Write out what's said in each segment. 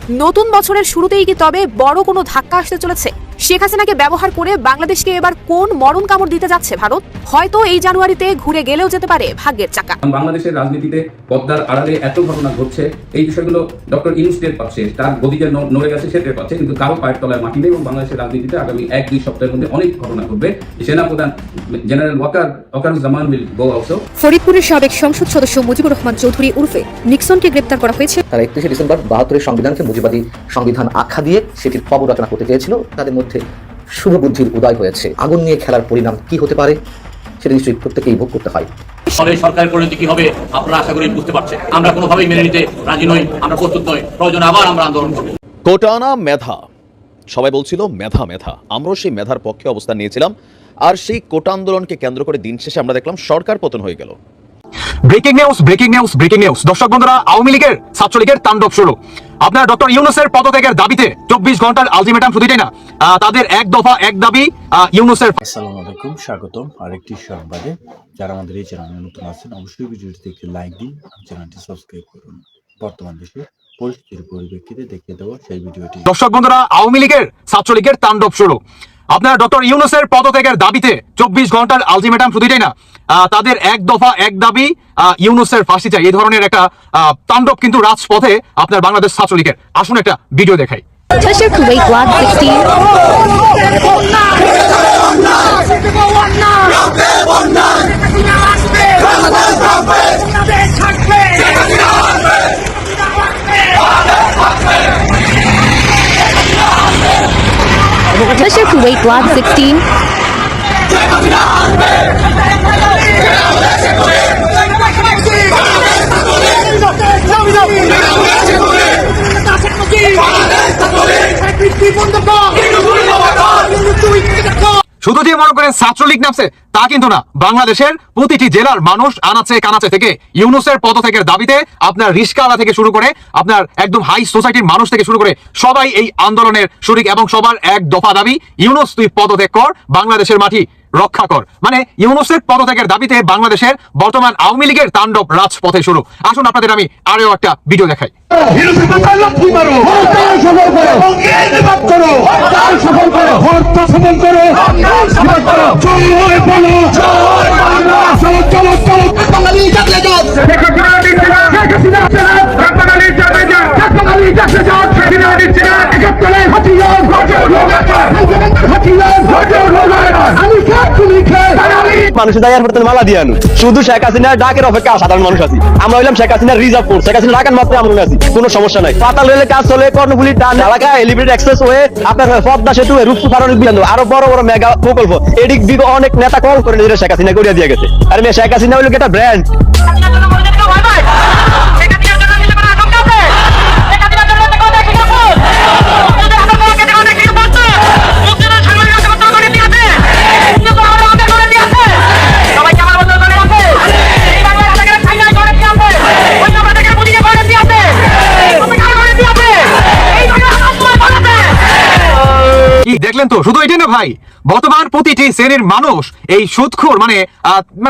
নতুন বছরের শুরুতেই কি তবে বড় কোনো ধাক্কা আসতে চলেছে? শেখ হাসিনাকে ব্যবহার করে বাংলাদেশকে এবার কোন মরণ কামড় দিতে যাচ্ছে ভারত? হয়তো এই জানুয়ারিতে ঘুরে গেলেও যেতে পারে ভাগ্যের চাকা। বাংলাদেশের রাজনীতিতে পদ্মার আড়ালে এত ঘটনা ঘটছে, এই বিষয়গুলো ডক্টর ইউনূস টের পাচ্ছে, তার গদি যে নড়ে গেছে সে টের পাচ্ছে, কিন্তু কারো পায়ের তলায় মাটি নেই। এবং বাংলাদেশের রাজনীতিতে আগামী 1-2 সপ্তাহের মধ্যে অনেক ঘটনা ঘটবে। সেনাপ্রধান general Wakeruzzaman will go also. ফরিদপুরের সাবেক সংসদ সদস্য মুজিবুর রহমান চৌধুরী উর্ফে নিক্সনকে গ্রেপ্তার করা হয়েছে। তারা 31শে ডিসেম্বর 72-এর সংবিধানকে মুজিবাদী সংবিধান আখ্যা দিয়ে সেটির খবর রচনা করতে চেয়েছিল। তাদের মধ্যে শুভ বুদ্ধির উদয় হয়েছে। আগুন নিয়ে খেলার পরিণাম কি হতে পারে সেটা নিশ্চয়ই প্রত্যেকেই ভোগ করতে হয়। তবে সরকারের পরিণতি কি হবে আপনারা আশা করি বুঝতে পারছেন। আমরা কোনোভাবেই মেনে নিতে রাজি নই, আমরা প্রস্তুত নই। প্রয়োজনে আবার আমরা আন্দোলন করব। কোটানা মেধা, সবাই বলছিল মেধা মেধা, আমরাও সেই মেধার পক্ষে অবস্থান নিয়েছিলাম। আর সেই কোটা আন্দোলনকে কেন্দ্র করে দিন শেষে আমরা দেখলাম সরকার পতন হয়ে গেল। Breaking news, breaking news, breaking news. দর্শক বন্ধুরা, আওয়ামী লীগের ছাত্রলীগের তাণ্ডব শুরু। আপনার ডক্টর ইউনূসের পদত্যাগের দাবিতে 24 ঘন্টার আলটিমেটাম শুধু এটাই না, তাদের এক দফা এক দাবি ইউনূসের। আসসালামু আলাইকুম, স্বাগতম আরেকটি সংবাদে। যারা আমাদের এই চ্যানেলে নতুন আছেন অবশ্যই ভিডিওটিতে একটি লাইক দিন, চ্যানেলটি সাবস্ক্রাইব করুন। বর্তমান দেশে পরিস্থিতির পরিপ্রেক্ষিতে দেখিয়ে দেওয়া সেই ভিডিওটি। দর্শক বন্ধুরা, আওয়ামী লীগের ছাত্রলীগের তাণ্ডব শুরু। আপনার ডক্টর ইউনূসের পদত্যাগের দাবিতে 24 ঘন্টার আলটিমেটাম শুধু এটাই না, তাদের এক দফা এক দাবি ইউনূসের ফাঁসি চাই। এই ধরনের একটা তাণ্ডব কিন্তু রাজপথে আপনার বাংলাদেশ ছাত্রলীগের। আসুন একটা ভিডিও দেখাই। Treasure Kuwait Lot 16. শুধু যে মনে করেন ছাত্রলীগ নামছে তা কিন্তু না, বাংলাদেশের প্রতিটি জেলার মানুষ আনাচে কানাচে থেকে ইউনূসের পদত্যাগের দাবিতে আপনার রিস্কাওয়ালা থেকে শুরু করে আপনার একদম হাই সোসাইটির মানুষ থেকে শুরু করে সবাই এই আন্দোলনের শরিক। এবং সবার এক দফা দাবি, ইউনূস তুই পদত্যাগ কর, বাংলাদেশের মাটি রক্ষা কর। মানে ইউনূসের পদত্যাগের দাবিতে বাংলাদেশের বর্তমান আওয়ামী লীগের তাণ্ডব রাজপথে শুরু। আসুন আপনাদের আমি আরো একটা ভিডিও দেখাই। মানুষ মালা দিয়ে আনু শুধু শেখ হাসিনার ডাকের অপেক্ষা সাধারণ মানুষ আছি। আমরা হইলাম শেখ হাসিনার রিজার্ভ ফোর্স, শেখ হাসিনা ডাকার মাত্র আমরা আছি, কোনো সমস্যা নাই। পাতাল রেলের কাজ চলে, কর্ণফুলির টান এলাকায় এলিভেটেড এক্সপ্রেস হয়ে আপনার পদ্মা সেতু, রূপসী ফারণিক বিলন্দ, আরো বড় বড় মেগা প্রকল্প এদিক দিকে অনেক নেতা কল করে নিজেরা শেখ হাসিনা করিয়া দিয়ে গেছে। আর শেখ হাসিনা হইল একটা ব্র্যান্ড। দেখলেন তো, শুধু এটাই না ভাই, বর্তমান প্রতিটি শ্রেণীর মানুষ এই সুদখোর মানে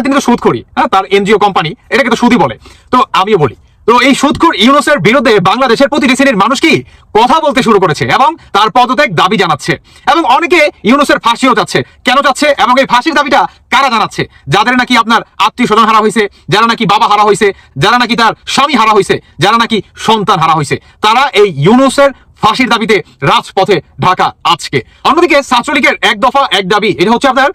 তিনি তো সুদখোরই, তার এনজিও কোম্পানি এটাকে তো সুদই বলে। তো আমিও বলি, তো এই সুদখোর ইউনূসের বিরুদ্ধে বাংলাদেশের প্রতিটি শ্রেণীর মানুষ কি কথা বলতে শুরু করেছে এবং তার পদত্যাগ দাবি জানাচ্ছে। এবং অনেকে ইউনূসের ফাঁসিও চাচ্ছে। কেন চাচ্ছে এবং এই ফাঁসির দাবিটা কারা জানাচ্ছে? যাদের নাকি আপনার আত্মীয় স্বজন হারা হয়েছে, যারা নাকি বাবা হারা হয়েছে, যারা নাকি তার স্বামী হারা হয়েছে, যারা নাকি সন্তান হারা হয়েছে, তারা এই ইউনূসের ফাঁসির দাবিতে রাজপথে ঢাকা আজকে। অন্যদিকে ছাত্রলীগের এক দফা এক দাবি, এটা হচ্ছে আপনার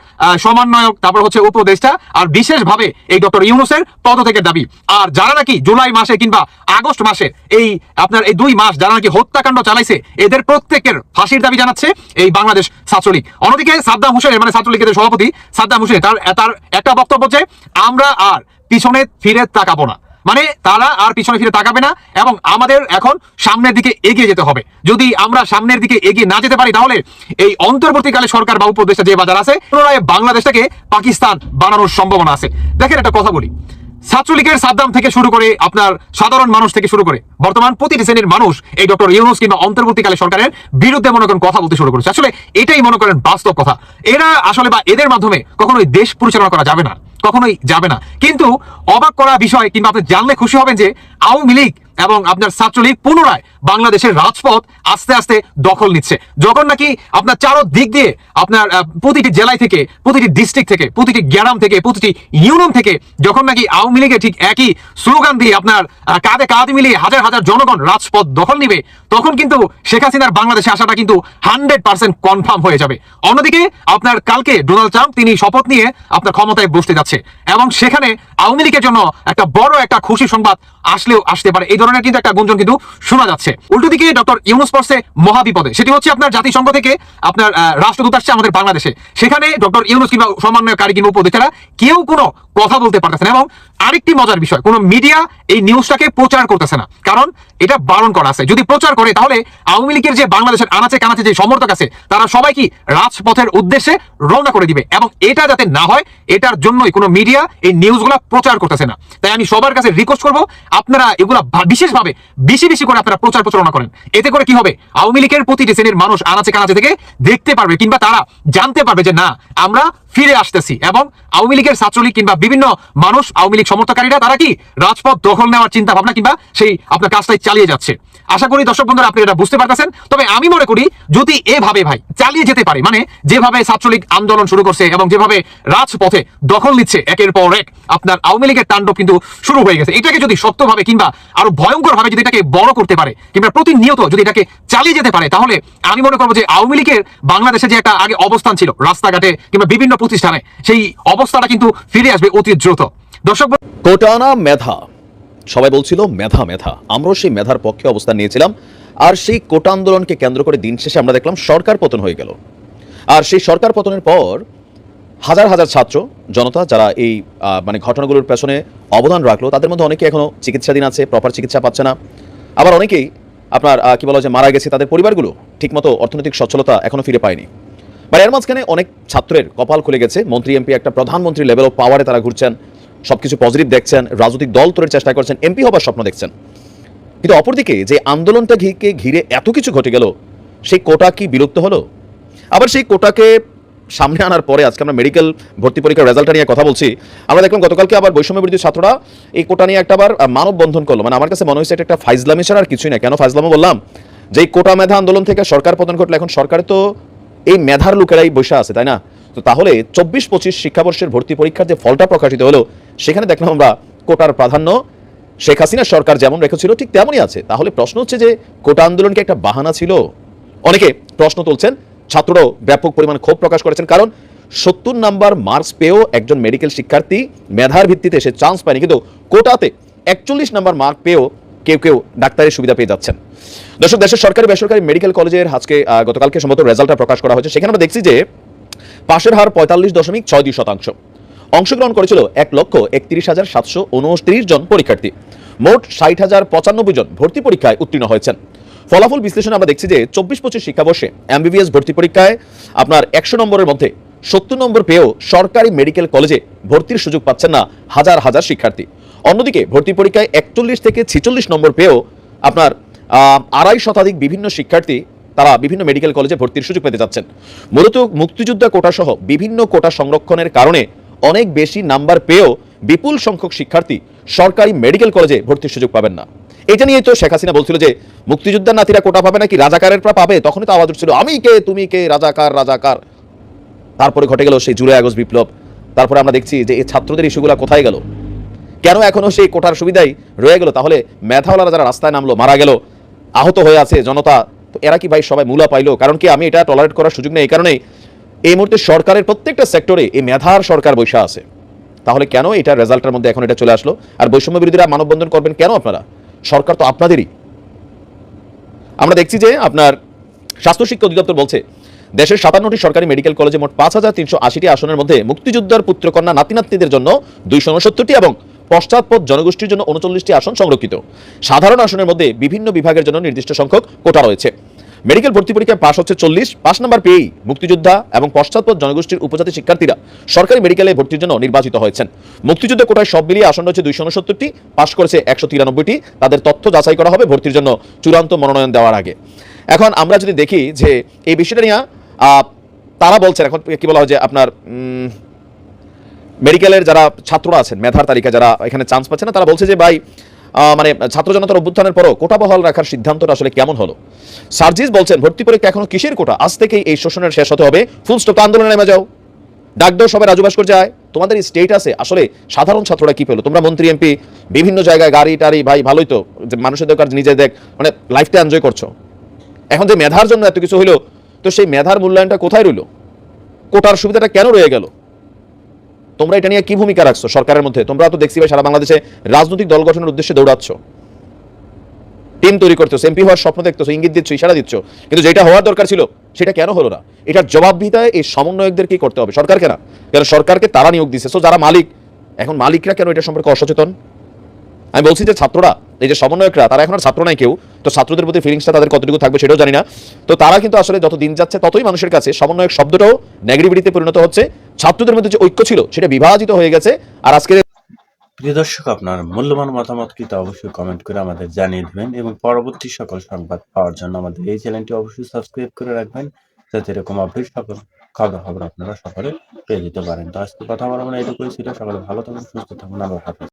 সমন্বয়ক, তারপর হচ্ছে উপদেষ্টা, আর বিশেষভাবে এই ডক্টর ইউনূসের পদত্যাগের দাবি। আর যারা নাকি জুলাই মাসে কিংবা আগস্ট মাসে এই আপনার এই 2 মাস যারা নাকি হত্যাকাণ্ড চালাইছে, এদের প্রত্যেকের ফাঁসির দাবি জানাচ্ছে এই বাংলাদেশ ছাত্রলীগ। অন্যদিকে সাদ্দাম হোসেনের মানে ছাত্রলীগের সভাপতি সাদ্দাম হোসেন, তার একটা বক্তব্য যে আমরা আর পিছনে ফিরে তাকাবো না। মানে তারা আর পিছনে ফিরে তাকাবে না এবং আমাদের এখন সামনের দিকে এগিয়ে যেতে হবে। যদি আমরা সামনের দিকে এগিয়ে না যেতে পারি তাহলে এই অন্তর্বর্তীকালে সরকার বা উপদেষ্টা যে বাজার আছে, পুনরায় বাংলাদেশটাকে পাকিস্তান বানানোর সম্ভাবনা আছে। দেখেন একটা কথা বলি, ছাত্রলীগের সাদ্দাম থেকে শুরু করে আপনার সাধারণ মানুষ থেকে শুরু করে বর্তমান প্রতিটি শ্রেণীর মানুষ এই ডক্টর ইউনূস কিংবা অন্তর্বর্তীকালে সরকারের বিরুদ্ধে মনে করেন কথা বলতে শুরু করেছে। আসলে এটাই মনে করেন বাস্তব কথা। এরা আসলে বা এদের মাধ্যমে কখনোই দেশ পরিচালনা করা যাবে না, কখনোই যাবে না। কিন্তু অবাক করা বিষয় কিংবা আপনি জানলে খুশি হবেন যে আওয়ামী লীগ এবং আপনার ছাত্রলীগ পুনরায় বাংলাদেশের রাজপথ আস্তে আস্তে দখল নিচ্ছে। যখন নাকি আপনার চারো দিক দিয়ে আপনার প্রতিটি জেলায় থেকে, প্রতিটি ডিস্ট্রিক্ট থেকে, প্রতিটি গ্রাম থেকে, প্রতিটি ইউনিয়ন থেকে যখন নাকি আওয়ামী লীগের ঠিক একই স্লোগান দিয়ে আপনার কাঁধে কাঁধ মিলিয়ে হাজার হাজার জনগণ রাজপথ দখল নিবে, তখন কিন্তু শেখ হাসিনার বাংলাদেশে আসাটা কিন্তু 100% কনফার্ম হয়ে যাবে। অন্যদিকে আপনার কালকে ডোনাল্ড ট্রাম্প তিনি শপথ নিয়ে আপনার ক্ষমতায় বসতে যাচ্ছে এবং সেখানে আওয়ামী লীগের জন্য একটা বড় একটা খুশি সংবাদ আসলেও আসতে পারে, এই ধরনের কিন্তু একটা গুঞ্জন কিন্তু শোনা যাচ্ছে। উল্টো দিকে ডক্টর ইউনূস পড়ছে মহাবিপদে, সেটি হচ্ছে আপনার জাতিসংঘ থেকে আপনার রাষ্ট্রদূত আসছে আমাদের বাংলাদেশে, সেখানে ডক্টর ইউনূস কিংবা সমন্বয়কারী কিংবা উপদেষ্টারা কেউ কোনো কথা বলতে পারতেছে না। এবং আরেকটি মজার বিষয়, কোনো মিডিয়া এই নিউজটাকে প্রচার করতেছে না, কারণ এটা বারণ করা আছে। যদি প্রচার করে তাহলে আওয়ামী লীগের যে বাংলাদেশের আনাচে কানাচে যে সমর্থক আছে তারা সবাই কি রাজপথের উদ্দেশ্যে রওনা করে দিবে, এবং এটা যাতে না হয় এটার জন্যই কোনো মিডিয়া এই নিউজগুলা প্রচার করতেছে না। তাই আমি সবার কাছে রিকোয়েস্ট করবো আপনারা এগুলা বিশেষভাবে বেশি বেশি করে আপনারা প্রচার প্রচারণা করেন। এতে করে কি হবে, আওয়ামী লীগের প্রতিটি শ্রেণীর মানুষ আনাচে কানাচে থেকে দেখতে পারবে কিংবা তারা জানতে পারবে যে না আমরা ফিরে আসতেছি, এবং আওয়ামী লীগের ছাত্রলীগ কিংবা বিভিন্ন মানুষ আওয়ামী লীগ সমর্থকারীরা তারা কি রাজপথ দখল নেওয়ার চিন্তা ভাবনা কিংবা সেই আপনার কাজটাই চালিয়ে যাচ্ছে। আশা করি দর্শক বন্ধুরা আপনি এটা বুঝতে পারতেছেন। তবে আমি মনে করি যদি এভাবে ভাই চালিয়ে যেতে পারে, মানে যেভাবে ছাত্রলীগ আন্দোলন শুরু করছে এবং যেভাবে রাজপথে দখল নিচ্ছে একের পর এক, আপনার আওয়ামী লীগের তাণ্ডব কিন্তু শুরু হয়ে গেছে। এটাকে যদি শক্তভাবে কিংবা আরো ভয়ঙ্কর ভাবে যদি এটাকে বড় করতে পারে কিংবা প্রতিনিয়ত যদি এটাকে চালিয়ে যেতে পারে, তাহলে আমি মনে করবো যে আওয়ামী লীগের বাংলাদেশে যে একটা আগে অবস্থান ছিল রাস্তাঘাটে কিংবা বিভিন্ন প্রতিষ্ঠানে, সেই অবস্থাটা কিন্তু ফিরে আসবে অতি দ্রুত। দর্শক কোটানা মেধা, সবাই বলছিল মেধা মেধা, আমরাও সেই মেধার পক্ষে অবস্থান নিয়েছিলাম। আর সেই কোটা আন্দোলনকে কেন্দ্র করে দিন শেষে আমরা দেখলাম সরকার পতন হয়ে গেল। আর সেই সরকার পতনের পর হাজার হাজার ছাত্র জনতা যারা এই মানে ঘটনাগুলোর পেছনে অবদান রাখলো, তাদের মধ্যে অনেকে এখনো চিকিৎসাধীন আছে, প্রপার চিকিৎসা পাচ্ছে না। আবার অনেকেই আপনার কি বলা যায় মারা গেছে, তাদের পরিবারগুলো ঠিকমতো অর্থনৈতিক সচ্ছলতা এখনো ফিরে পায়নি। বা এর মাঝখানে অনেক ছাত্রের কপাল খুলে গেছে, মন্ত্রী এমপি একটা প্রধানমন্ত্রী লেভেল অফ পাওয়ারে তারা ঘুরছেন, সবকিছু পজিটিভ দেখছেন, রাজনৈতিক দল তৈরির চেষ্টা করছেন, এমপি হবার স্বপ্ন দেখছেন। কিন্তু অপরদিকে যে আন্দোলনটা ঘিরে এত কিছু ঘটে গেল, সেই কোটা কি বিলুপ্ত হলো? আবার সেই কোটাকে সামনে আনার পরে আজকে আমরা মেডিকেল ভর্তি পরীক্ষার রেজাল্টটা নিয়ে কথা বলছি, আমরা দেখলাম গতকালকে আবার বৈষম্য বিরোধী ছাত্ররা এই কোটা নিয়ে একটা আবার মানববন্ধন করলো। মানে আমার কাছে মনে হয়েছে এটা একটা ফাইজলামি ছাড়া আর কিছুই না। কেন ফাইজলামও বললাম, যে এই কোটা মেধা আন্দোলন থেকে সরকার পতন ঘটলো, এখন সরকারে তো এই মেধার লোকেরাই বসে আছে, তাই না? তো তাহলে 24-25 শিক্ষাবর্ষের ভর্তি পরীক্ষার যে ফলটা প্রকাশিত হলো, সেখানে দেখলাম আমরা কোটার প্রাধান্য শেখ হাসিনা সরকার যেমন রেখেছিল ঠিক তেমনই আছে। তাহলে প্রশ্ন হচ্ছে যে কোটা আন্দোলনকে একটা বাহানা ছিল? অনেকে প্রশ্ন তুলছেন, ছাত্ররাও ব্যাপক পরিমাণ ক্ষোভ প্রকাশ করেছেন, কারণ 70 নাম্বার মার্কস পেয়েও একজন মেডিকেল শিক্ষার্থী মেধার ভিত্তিতে সে চান্স পায়নি, কিন্তু কোটাতে 41 নাম্বার মার্ক পেয়েও কেউ কেউ ডাক্তারের সুবিধা পেয়ে যাচ্ছেন। দর্শক, দেশের সরকারি বেসরকারি মেডিকেল কলেজের আজকে গতকালকে সম্ভবত রেজাল্টটা প্রকাশ করা হয়েছে। সেখানে আমরা দেখছি যে পাশের হার 45.62%। অংশগ্রহণ করেছিল 1,31,729 জন পরীক্ষার্থী। মোট 60,095 জন ভর্তি পরীক্ষায় উত্তীর্ণ হয়েছেন। ফলাফল বিশ্লেষণে আমরা দেখছি যে 24-25 শিক্ষাবর্ষে এমবিবিএস ভর্তি পরীক্ষায় আপনার 100 নম্বরের মধ্যে 70 নম্বর পেয়েও সরকারি মেডিকেল কলেজে ভর্তির সুযোগ পাচ্ছেন না হাজার হাজার শিক্ষার্থী। অন্যদিকে ভর্তি পরীক্ষায় 41 থেকে 46 নম্বর পেয়েও আপনার 2.5 শতাধিক বিভিন্ন শিক্ষার্থী তারা বিভিন্ন মেডিকেল কলেজে ভর্তির সুযোগ পেতে যাচ্ছেন। মূলত মুক্তিযোদ্ধা কোটা সহ বিভিন্ন কোটা সংরক্ষণের কারণে অনেক বেশি নাম্বার পেয়েও বিপুল সংখ্যক শিক্ষার্থী সরকারি মেডিকেল কলেজে ভর্তির সুযোগ পাবেন না। এটা নিয়ে তো শেখ হাসিনা বলছিল যে মুক্তিযোদ্ধার নাতিরা কোটা পাবে নাকি রাজাকারেররা পাবে, তখনই তো আওয়াজ উঠছিল আমি কে তুমি কে, রাজাকার রাজাকার। তারপরে ঘটে গেল সেই জুলাই আগস্ট বিপ্লব। তারপরে আমরা দেখছি যে এই ছাত্রদের ইস্যুগুলো কোথায় গেল, কেন এখনো সেই কোটার সুবিধাই রয়ে গেল? তাহলে মেধাওয়ালারা যারা রাস্তায় নামলো, মারা গেল, আহত হয়ে আছে জনতা, তো এরা কি ভাই সবাই মূলা পাইলো? কারণ কি আমি এটা টলারেট করার সুযোগ নেই, এই কারণেই এই মুহূর্তে সরকারের প্রত্যেকটা সেক্টরে এই মেধার সরকার বৈশা আছে। তাহলে কেন এটা রেজাল্টের মধ্যে এখন এটা চলে আসলো? আর বৈষম্য বিরোধীরা মানববন্ধন করবেন কেন? আপনারা, সরকার তো আপনাদেরই। আমরা দেখছি যে আপনার স্বাস্থ্য শিক্ষা অধিদপ্তর বলছে দেশের 57টি সরকারি মেডিকেল কলেজে মোট 5,380টি আসনের মধ্যে মুক্তিযোদ্ধার পুত্রকন্যা নাতিনাতনিদের জন্য 269টি এবং পশ্চাৎপদ জনগোষ্ঠীর জন্য 39টি আসন সংরক্ষিত। সাধারণ আসনের মধ্যে বিভিন্ন বিভাগের জন্য নির্দিষ্ট সংখ্যক কোটা রয়েছে। মেডিকেল ভর্তি পরীক্ষায় পাশ হচ্ছে 40, 5 নম্বর পেয়েই মুক্তিযোদ্ধা এবং পশ্চাৎপদ জনগোষ্ঠীর উপজাতি শিক্ষার্থীরা সরকারি মেডিকেলে ভর্তির জন্য নির্বাচিত হয়েছেন। মুক্তিযুদ্ধ কোটায় সব মিলিয়ে আসন রয়েছে 269টি, পাশ করেছে 193টি। তাদের তথ্য যাচাই করা হবে ভর্তির জন্য চূড়ান্ত মনোনয়ন দেওয়ার আগে। এখন আমরা যদি দেখি যে এই বিষয়টা নিয়ে তারা বলছেন, এখন কি বলা হয় যে আপনার মেডিকেলের যারা ছাত্ররা আছেন মেধার তালিকা যারা এখানে চান্স পাচ্ছে না, তারা বলছে যে ভাই মানে ছাত্র জনতার অভ্যুত্থানের পরও কোটা বহাল রাখার সিদ্ধান্তটা আসলে কেমন হলো? সার্জিস বলছেন ভর্তি পরীক্ষা এখনো কিসের কোটা, আজ থেকেই এই শোষণের শেষ হতে হবে, ফুল স্টপ, আন্দোলনে নেমে যাও, ডাক দাও সবাই রাজু ভাস্কর যায়। তোমাদের এই স্টেটাসে আসলে সাধারণ ছাত্ররা কি পেলো? তোমরা মন্ত্রী এমপি বিভিন্ন জায়গায় গাড়ি টাড়ি, ভাই ভালোই তো, যে মানুষের দরকার নিজে দেখ, মানে লাইফটা এনজয় করছো। এখন যে মেধার জন্য এত কিছু হইলো, তো সেই মেধার মূল্যায়নটা কোথায় রইলো? কোটার সুবিধাটা কেন রয়ে গেল? তোমরা এটা নিয়ে কি ভূমিকা রাখছো সরকারের মধ্যে? তোমরা তো দেখছি ভাই সারা বাংলাদেশে রাজনৈতিক দল গঠনের উদ্দেশ্যে দৌড়াচ্ছ, টিম তৈরি করতেছো, এমপি হওয়ার স্বপ্ন দেখতেছো, ইঙ্গিত দিচ্ছ, ইশারা দিচ্ছ, কিন্তু যেটা হওয়ার দরকার ছিল সেটা কেন হলো না? এটার জবাবদিহিতায় এই সমন্বয়কদের কি করতে হবে, সরকারকে না। কারণ সরকারকে তারা নিয়োগ দিচ্ছে, সো যারা মালিক, এখন মালিকরা কেন এটা সম্পর্কে অসচেতন? আমি বলছি যে ছাত্ররা, এই যে সমন্বয়করা, তারা এখন আর ছাত্র নাই কেউ, তো ছাত্রদের প্রতি ফিলিংসটা তাদের কতটুকু থাকবে সেটাও জানি না। তো তারা কিন্তু আসলে যত দিন যাচ্ছে ততই মানুষের কাছে সমন্বয়ক শব্দটাও নেগেটিভিটিতে পরিণত হচ্ছে। ছাত্রদের মধ্যে যে ঐক্য ছিল সেটা বিভাজিত হয়ে গেছে। আর আজকে প্রিয় দর্শক, আপনার মূল্যবান মতামত কিন্তু অবশ্যই কমেন্ট করে আমাদের জানিয়ে দেবেন এবং পরবর্তী সকল সংবাদ পাওয়ার জন্য আমাদের এই চ্যানেলটি অবশ্যই সাবস্ক্রাইব করে রাখবেন, যাতে এরকম আপডেট সকল খবর আপনারা সকলে পেয়ে যেতে পারেন। তো আজকে কথা বলা মানে এইটুকুই ছিল। সকলে ভালো থাকুন, সুস্থ থাকুন, আল্লাহ হাফেজ।